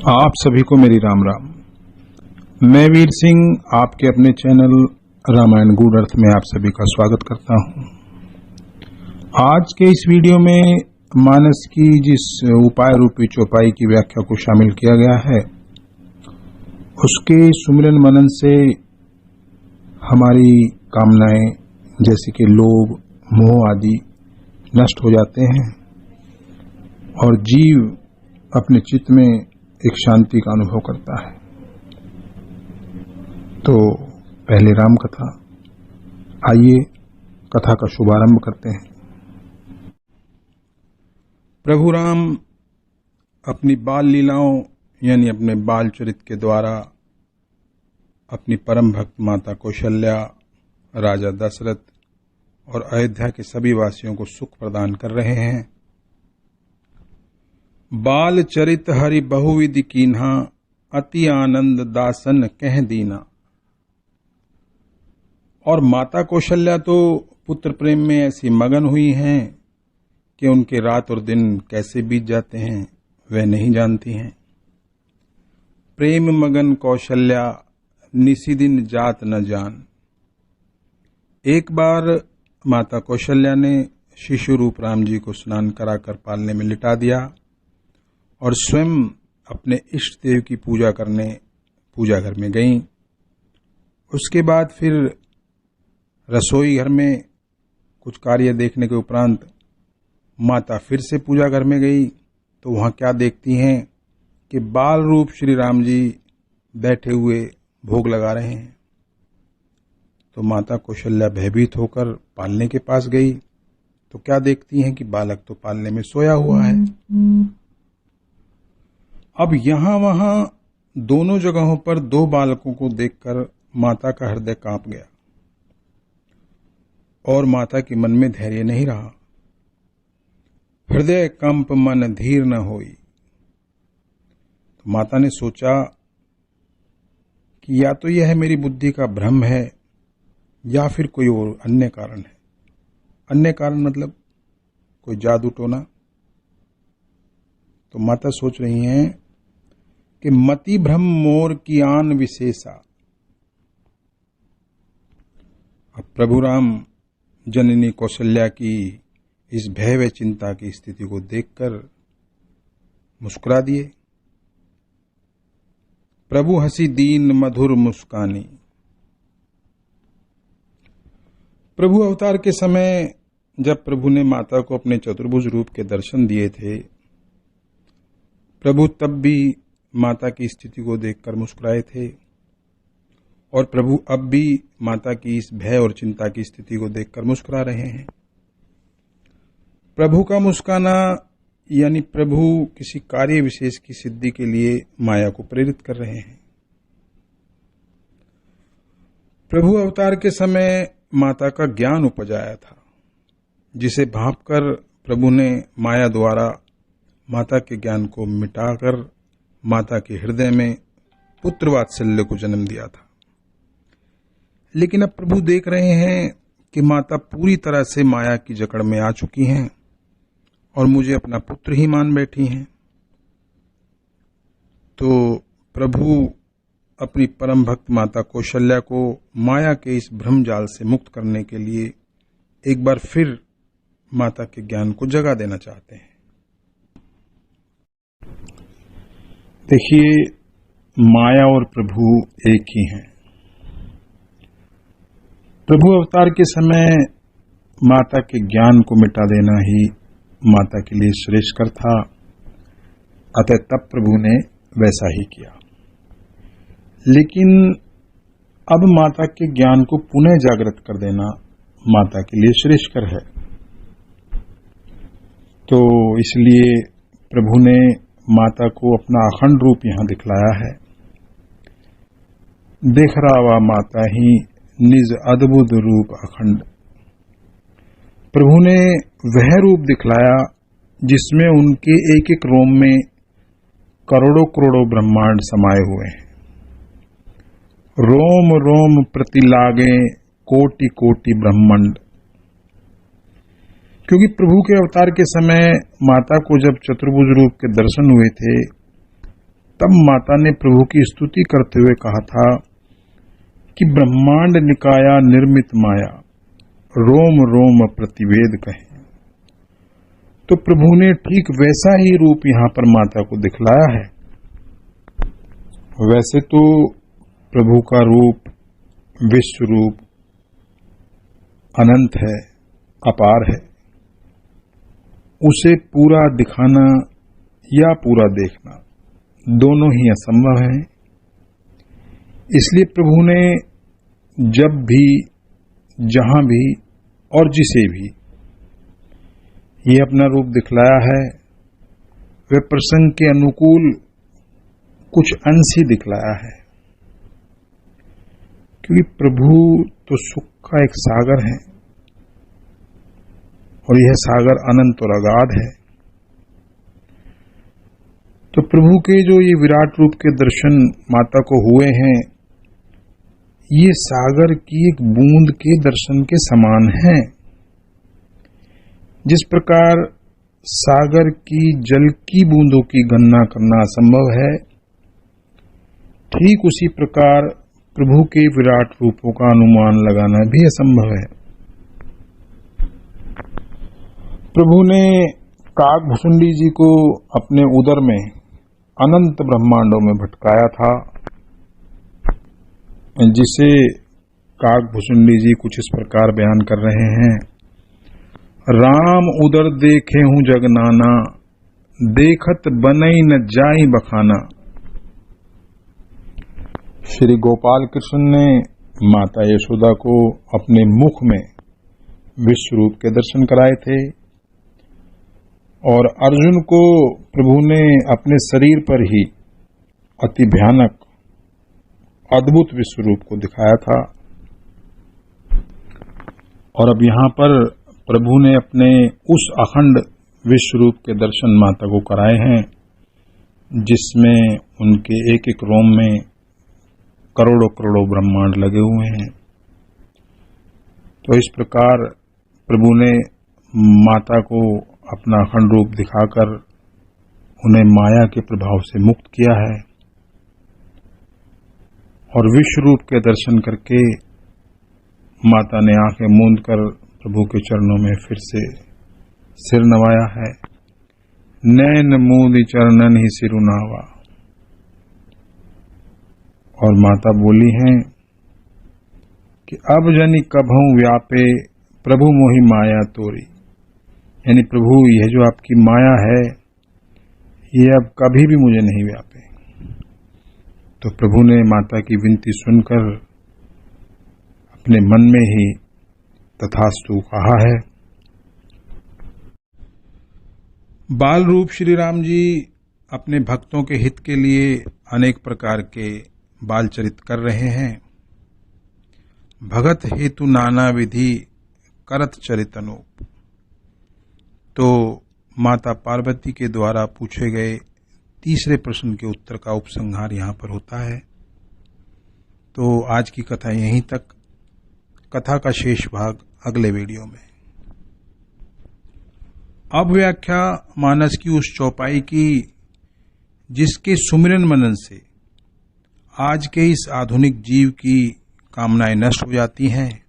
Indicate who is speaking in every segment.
Speaker 1: आप सभी को मेरी राम राम। मैं वीर सिंह आपके अपने चैनल रामायण गूढ़ अर्थ में आप सभी का स्वागत करता हूं। आज के इस वीडियो में मानस की जिस उपाय रूपी चौपाई की व्याख्या को शामिल किया गया है, उसके सुमिरन मनन से हमारी कामनाएं जैसे कि लोभ, मोह आदि नष्ट हो जाते हैं और जीव अपने चित्त में एक शांति का अनुभव करता है। तो पहले राम कथा, आइए कथा का शुभारंभ करते हैं। प्रभु राम अपनी बाल लीलाओं यानी अपने बाल चरित के द्वारा अपनी परम भक्त माता कौशल्या, राजा दशरथ और अयोध्या के सभी वासियों को सुख प्रदान कर रहे हैं। बाल चरित हरि बहुविधि कीन्हा, अति आनंद दासन कह दीना। और माता कौशल्या तो पुत्र प्रेम में ऐसी मगन हुई हैं कि उनके रात और दिन कैसे बीत जाते हैं वह नहीं जानती हैं। प्रेम मगन कौशल्या, निसी दिन जात न जान। एक बार माता कौशल्या ने शिशु रूप राम जी को स्नान कराकर पालने में लिटा दिया और स्वयं अपने इष्ट देव की पूजा करने पूजा घर में गईं। उसके बाद फिर रसोई घर में कुछ कार्य देखने के उपरांत माता फिर से पूजा घर में गई तो वहां क्या देखती हैं कि बाल रूप श्री राम जी बैठे हुए भोग लगा रहे हैं। तो माता कौशल्या भयभीत होकर पालने के पास गई तो क्या देखती हैं कि बालक तो पालने में सोया हुआ है। अब यहां वहां दोनों जगहों पर दो बालकों को देखकर माता का हृदय कांप गया और माता के मन में धैर्य नहीं रहा। हृदय कंप मन धीर न होई। तो माता ने सोचा कि या तो यह मेरी बुद्धि का भ्रम है या फिर कोई और अन्य कारण है। अन्य कारण मतलब कोई जादू टोना। तो माता सोच रही हैं कि मति भ्रम मोर की आन विशेषा। अब प्रभु राम जननी कौशल्या की इस भय व चिंता की स्थिति को देखकर मुस्कुरा दिए। प्रभु हंसी दीन मधुर मुस्कानी। प्रभु अवतार के समय जब प्रभु ने माता को अपने चतुर्भुज रूप के दर्शन दिए थे, प्रभु तब भी माता की स्थिति को देखकर मुस्कुराए थे और प्रभु अब भी माता की इस भय और चिंता की स्थिति को देखकर मुस्कुरा रहे हैं। प्रभु का मुस्काना यानी प्रभु किसी कार्य विशेष की सिद्धि के लिए माया को प्रेरित कर रहे हैं। प्रभु अवतार के समय माता का ज्ञान उपजाया था, जिसे भांपकर प्रभु ने माया द्वारा माता के ज्ञान को मिटाकर माता के हृदय में पुत्र वात्सल्य को जन्म दिया था। लेकिन अब प्रभु देख रहे हैं कि माता पूरी तरह से माया की जकड़ में आ चुकी हैं और मुझे अपना पुत्र ही मान बैठी हैं। तो प्रभु अपनी परम भक्त माता कौशल्या को माया के इस भ्रम जाल से मुक्त करने के लिए एक बार फिर माता के ज्ञान को जगा देना चाहते हैं। देखिए, माया और प्रभु एक ही हैं। प्रभु अवतार के समय माता के ज्ञान को मिटा देना ही माता के लिए श्रेष्ठकर था, अतः तब प्रभु ने वैसा ही किया। लेकिन अब माता के ज्ञान को पुनः जागृत कर देना माता के लिए श्रेष्ठकर है। तो इसलिए प्रभु ने माता को अपना अखंड रूप यहां दिखलाया है। देख रावा माता ही निज अद्भुत रूप अखंड। प्रभु ने वह रूप दिखलाया जिसमें उनके एक एक रोम में करोड़ों करोड़ों ब्रह्मांड समाये हुए हैं। रोम रोम प्रति लागे कोटि कोटि ब्रह्मांड। क्योंकि प्रभु के अवतार के समय माता को जब चतुर्भुज रूप के दर्शन हुए थे तब माता ने प्रभु की स्तुति करते हुए कहा था कि ब्रह्मांड निकाया निर्मित माया, रोम रोम प्रतिवेद कहे। तो प्रभु ने ठीक वैसा ही रूप यहां पर माता को दिखलाया है। वैसे तो प्रभु का रूप विश्व रूप अनंत है, अपार है। उसे पूरा दिखाना या पूरा देखना दोनों ही असंभव है। इसलिए प्रभु ने जब भी, जहां भी और जिसे भी ये अपना रूप दिखलाया है, वह प्रसंग के अनुकूल कुछ अंश ही दिखलाया है। क्योंकि प्रभु तो सुख का एक सागर है और यह सागर अनंत और अगाध है। तो प्रभु के जो ये विराट रूप के दर्शन माता को हुए हैं, ये सागर की एक बूंद के दर्शन के समान हैं। जिस प्रकार सागर की जल की बूंदों की गणना करना असंभव है, ठीक उसी प्रकार प्रभु के विराट रूपों का अनुमान लगाना भी असंभव है। प्रभु ने काकभुसुंडी जी को अपने उदर में अनंत ब्रह्मांडों में भटकाया था, जिसे काकभुसुंडी जी कुछ इस प्रकार बयान कर रहे हैं। राम उदर देखे हूं जग नाना, देखत बनई न जाई बखाना। श्री गोपाल कृष्ण ने माता यशोदा को अपने मुख में विश्व रूप के दर्शन कराए थे और अर्जुन को प्रभु ने अपने शरीर पर ही अति भयानक अद्भुत विश्व रूप को दिखाया था। और अब यहां पर प्रभु ने अपने उस अखंड विश्व रूप के दर्शन माता को कराए हैं, जिसमें उनके एक एक रोम में करोड़ों करोड़ों ब्रह्मांड लगे हुए हैं। तो इस प्रकार प्रभु ने माता को अपना अखंड रूप दिखाकर उन्हें माया के प्रभाव से मुक्त किया है और विश्व रूप के दर्शन करके माता ने आंखें मूंद कर प्रभु के चरणों में फिर से सिर नवाया है। नैन मूंद चरणन ही सिरुनावा। और माता बोली हैं कि अब जनि कभू व्यापे प्रभु मोहि माया तोरी। यानी प्रभु, यह जो आपकी माया है, ये अब कभी भी मुझे नहीं व्यापे। तो प्रभु ने माता की विनती सुनकर अपने मन में ही तथास्तु कहा है। बाल रूप श्री राम जी अपने भक्तों के हित के लिए अनेक प्रकार के बाल चरित कर रहे हैं। भगत हेतु नाना विधि करत चरित अनूप। तो माता पार्वती के द्वारा पूछे गए तीसरे प्रश्न के उत्तर का उपसंहार यहां पर होता है। तो आज की कथा यहीं तक। कथा का शेष भाग अगले वीडियो में। अब व्याख्या मानस की उस चौपाई की जिसके सुमिरन मनन से आज के इस आधुनिक जीव की कामनाएं नष्ट हो जाती हैं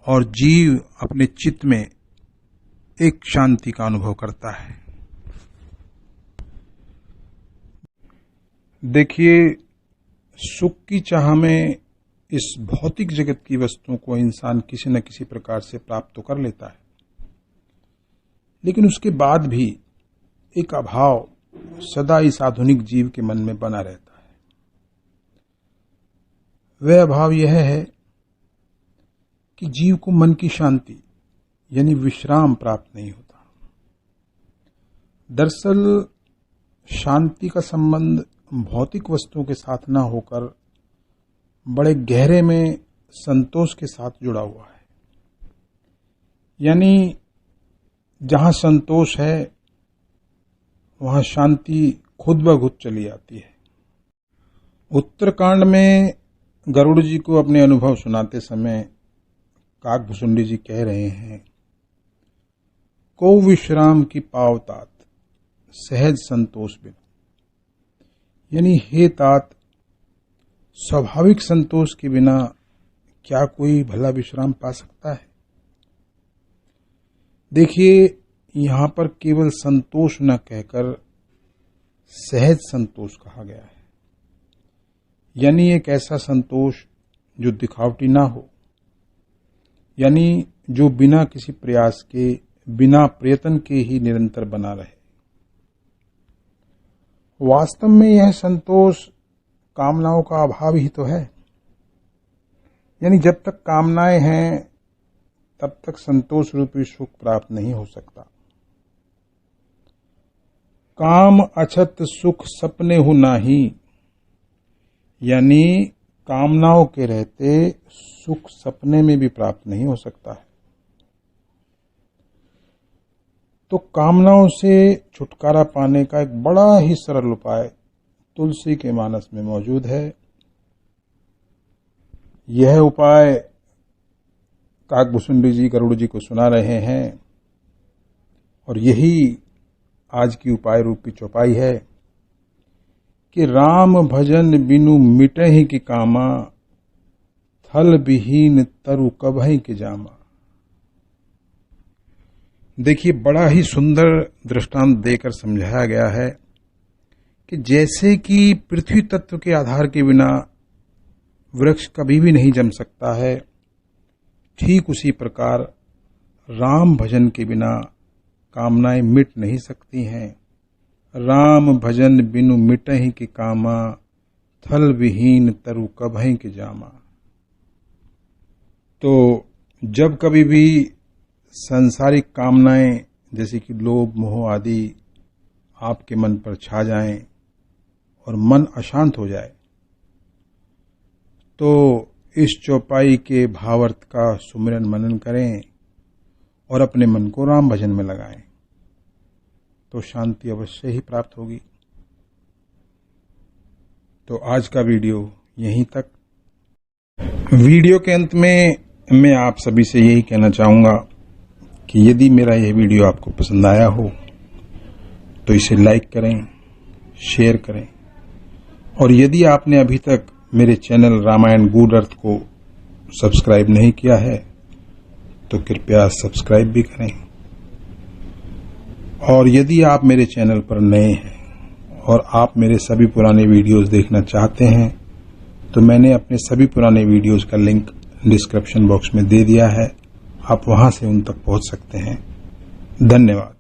Speaker 1: और जीव अपने चित्त में एक शांति का अनुभव करता है। देखिए, सुख की चाह में इस भौतिक जगत की वस्तुओं को इंसान किसी न किसी प्रकार से प्राप्त तो कर लेता है, लेकिन उसके बाद भी एक अभाव सदा इस आधुनिक जीव के मन में बना रहता है। वह अभाव यह है कि जीव को मन की शांति यानी विश्राम प्राप्त नहीं होता। दरअसल शांति का संबंध भौतिक वस्तुओं के साथ न होकर बड़े गहरे में संतोष के साथ जुड़ा हुआ है। यानी जहां संतोष है वहां शांति खुद ब खुद चली आती है। उत्तरकांड में गरुड़ जी को अपने अनुभव सुनाते समय काकभुसुंडी जी कह रहे हैं, को विश्राम की पावतात सहज संतोष बिन। यानी हे तात, स्वाभाविक संतोष के बिना क्या कोई भला विश्राम पा सकता है? देखिए, यहां पर केवल संतोष न कहकर सहज संतोष कहा गया है। यानी एक ऐसा संतोष जो दिखावटी ना हो, यानी जो बिना किसी प्रयास के, बिना प्रयत्न के ही निरंतर बना रहे। वास्तव में यह संतोष कामनाओं का अभाव ही तो है। यानी जब तक कामनाएं हैं तब तक संतोष रूपी सुख प्राप्त नहीं हो सकता। काम अछत सुख सपने हो नाही, यानी कामनाओं के रहते सुख सपने में भी प्राप्त नहीं हो सकता है। तो कामनाओं से छुटकारा पाने का एक बड़ा ही सरल उपाय तुलसी के मानस में मौजूद है। यह उपाय काकभूषुंडी जी गरुड़ जी को सुना रहे हैं, और यही आज की उपाय रूपी चौपाई है कि राम भजन बिनु मिटहि की कामा, थल विहीन तरु कभहि के जामा। देखिए, बड़ा ही सुंदर दृष्टांत देकर समझाया गया है कि जैसे कि पृथ्वी तत्व के आधार के बिना वृक्ष कभी भी नहीं जम सकता है, ठीक उसी प्रकार राम भजन के बिना कामनाएं मिट नहीं सकती हैं। राम भजन बिनु मिटहि की कामा, थल विहीन तरु कभहि के जामा। तो जब कभी भी सांसारिक कामनाएं जैसे कि लोभ मोह आदि आपके मन पर छा जाएं और मन अशांत हो जाए, तो इस चौपाई के भावार्थ का सुमिरन मनन करें और अपने मन को राम भजन में लगाएं, तो शांति अवश्य ही प्राप्त होगी। तो आज का वीडियो यहीं तक। वीडियो के अंत में मैं आप सभी से यही कहना चाहूंगा कि यदि मेरा यह वीडियो आपको पसंद आया हो तो इसे लाइक करें, शेयर करें, और यदि आपने अभी तक मेरे चैनल रामायण गूढ़ अर्थ को सब्सक्राइब नहीं किया है तो कृपया सब्सक्राइब भी करें। और यदि आप मेरे चैनल पर नए हैं और आप मेरे सभी पुराने वीडियोस देखना चाहते हैं तो मैंने अपने सभी पुराने वीडियोस का लिंक डिस्क्रिप्शन बॉक्स में दे दिया है, आप वहां से उन तक पहुंच सकते हैं। धन्यवाद।